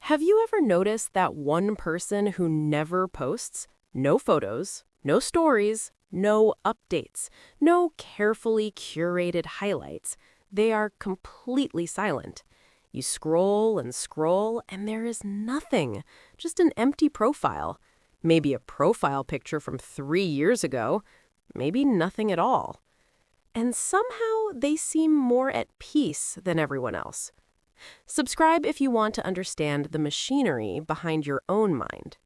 Have you ever noticed that one person who never posts? No photos, no stories, no updates, no carefully curated highlights. They are completely silent. You scroll and scroll, and there is nothing, just an empty profile. Maybe a profile picture from 3 years ago, maybe nothing at all. And somehow they seem more at peace than everyone else. Subscribe if you want to understand the machinery behind your own mind.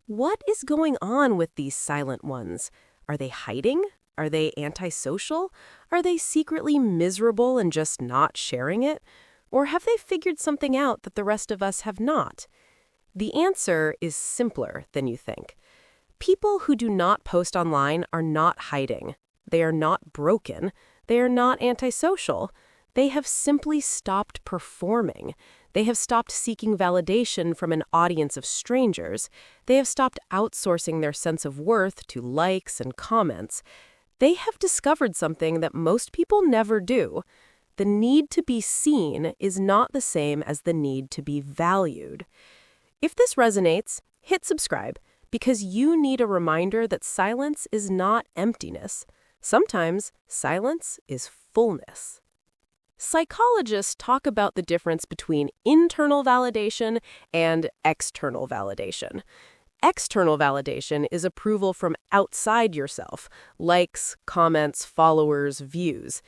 What is going on with these silent ones? Are they hiding? Are they antisocial? Are they secretly miserable and just not sharing it? Or have they figured something out that the rest of us have not? The answer is simpler than you think. People who do not post online are not hiding. They are not broken. They are not antisocial. They have simply stopped performing. They have stopped seeking validation from an audience of strangers. They have stopped outsourcing their sense of worth to likes and comments. They have discovered something that most people never do. The need to be seen is not the same as the need to be valued. If this resonates, hit subscribe, because you need a reminder that silence is not emptiness. Sometimes silence is fullness. Psychologists talk about the difference between internal validation and external validation. External validation is approval from outside yourself, likes, comments, followers, views.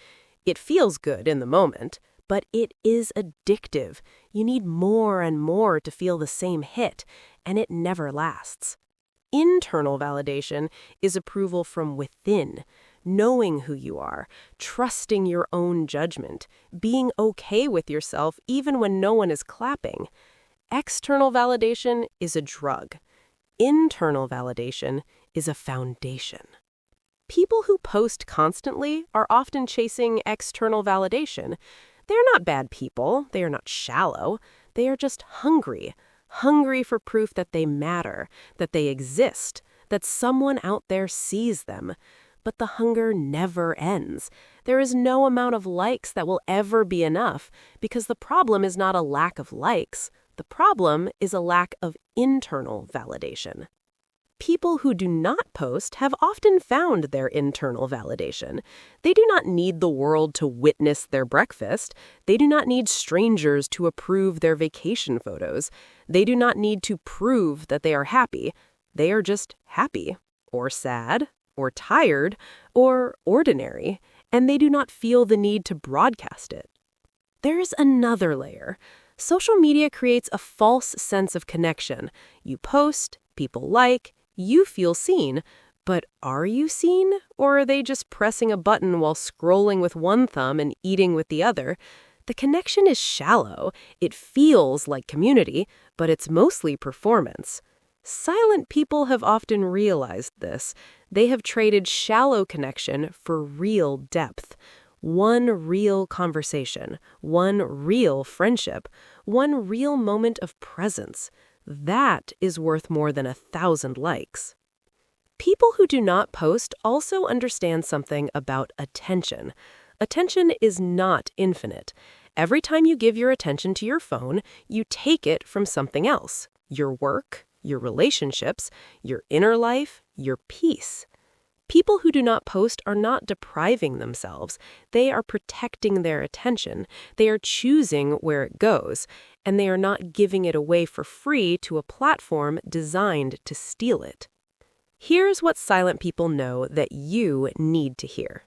It feels good in the moment, but it is addictive. You need more and more to feel the same hit, and it never lasts. Internal validation is approval from within, knowing who you are, trusting your own judgment, being okay with yourself even when no one is clapping. External validation is a drug. Internal validation is a foundation. People who post constantly are often chasing external validation. They are not bad people. They are not shallow. They are just hungry for proof that they matter, that they exist, that someone out there sees them. But the hunger never ends. There is no amount of likes that will ever be enough, because the problem is not a lack of likes. The problem is a lack of internal validation. People who do not post have often found their internal validation. They do not need the world to witness their breakfast. They do not need strangers to approve their vacation photos. They do not need to prove that they are happy. They are just happy, or sad, or tired, or ordinary, and they do not feel the need to broadcast it. There is another layer. Social media creates a false sense of connection. You post, people like, you feel seen, but are you seen? Or are they just pressing a button while scrolling with one thumb and eating with the other? The connection is shallow. It feels like community, but it's mostly performance. Silent people have often realized this. They have traded shallow connection for real depth. One real conversation, one real friendship, one real moment of presence. That is worth more than 1,000 likes. People who do not post also understand something about attention. Attention is not infinite. Every time you give your attention to your phone, you take it from something else. Your work, your relationships, your inner life, your peace. People who do not post are not depriving themselves. They are protecting their attention. They are choosing where it goes, and they are not giving it away for free to a platform designed to steal it. Here's what silent people know that you need to hear.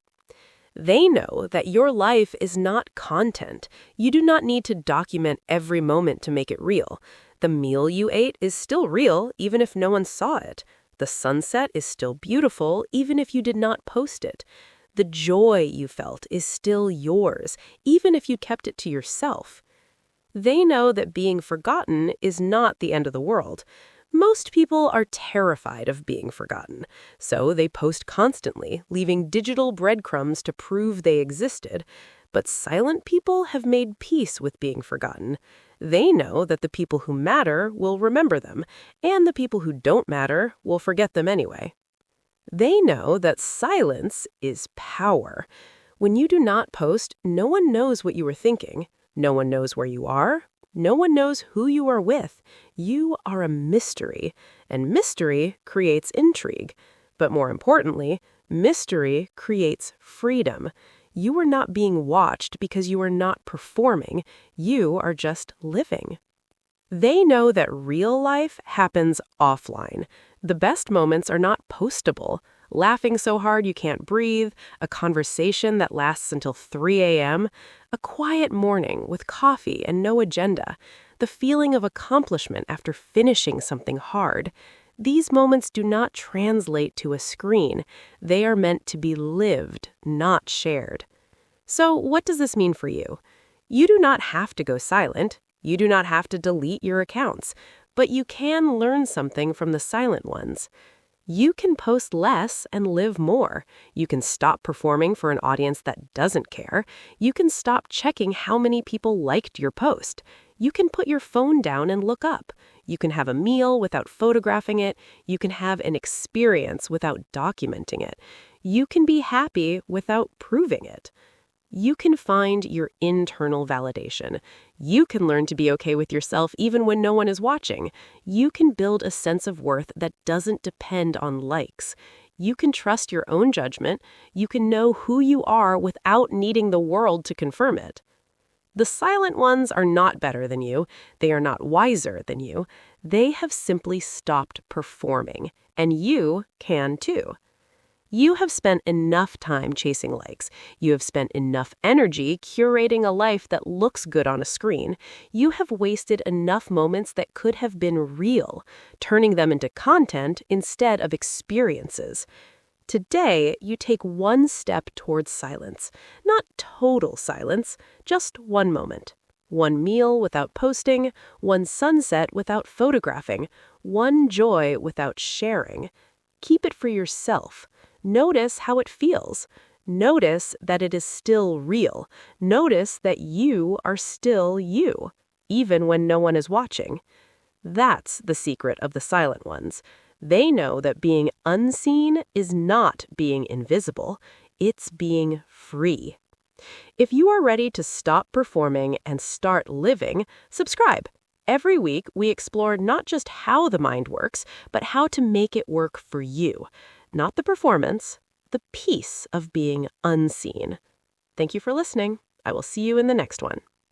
They know that your life is not content. You do not need to document every moment to make it real. The meal you ate is still real, even if no one saw it. The sunset is still beautiful, even if you did not post it. The joy you felt is still yours, even if you kept it to yourself. They know that being forgotten is not the end of the world. Most people are terrified of being forgotten, so they post constantly, leaving digital breadcrumbs to prove they existed. But silent people have made peace with being forgotten. They know that the people who matter will remember them, and the people who don't matter will forget them anyway. They know that silence is power. When you do not post, no one knows what you are thinking. No one knows where you are. No one knows who you are with. You are a mystery, and mystery creates intrigue. But more importantly, mystery creates freedom. You are not being watched because you are not performing. You are just living. They know that real life happens offline. The best moments are not postable. Laughing so hard you can't breathe, a conversation that lasts until 3 a.m., a quiet morning with coffee and no agenda, the feeling of accomplishment after finishing something hard. These moments do not translate to a screen. They are meant to be lived, not shared. So, what does this mean for you? You do not have to go silent. You do not have to delete your accounts, but you can learn something from the silent ones. You can post less and live more. You can stop performing for an audience that doesn't care. You can stop checking how many people liked your post. You can put your phone down and look up. You can have a meal without photographing it. You can have an experience without documenting it. You can be happy without proving it. You can find your internal validation. You can learn to be okay with yourself even when no one is watching. You can build a sense of worth that doesn't depend on likes. You can trust your own judgment. You can know who you are without needing the world to confirm it. The silent ones are not better than you. They are not wiser than you. They have simply stopped performing, and you can too. You have spent enough time chasing likes. You have spent enough energy curating a life that looks good on a screen. You have wasted enough moments that could have been real, turning them into content instead of experiences. Today, you take one step towards silence. Not total silence, just one moment. One meal without posting, one sunset without photographing, one joy without sharing. Keep it for yourself. Notice how it feels. Notice that it is still real. Notice that you are still you, even when no one is watching. That's the secret of the silent ones. They know that being unseen is not being invisible. It's being free. If you are ready to stop performing and start living, subscribe. Every week, we explore not just how the mind works, but how to make it work for you. Not the performance, the peace of being unseen. Thank you for listening. I will see you in the next one.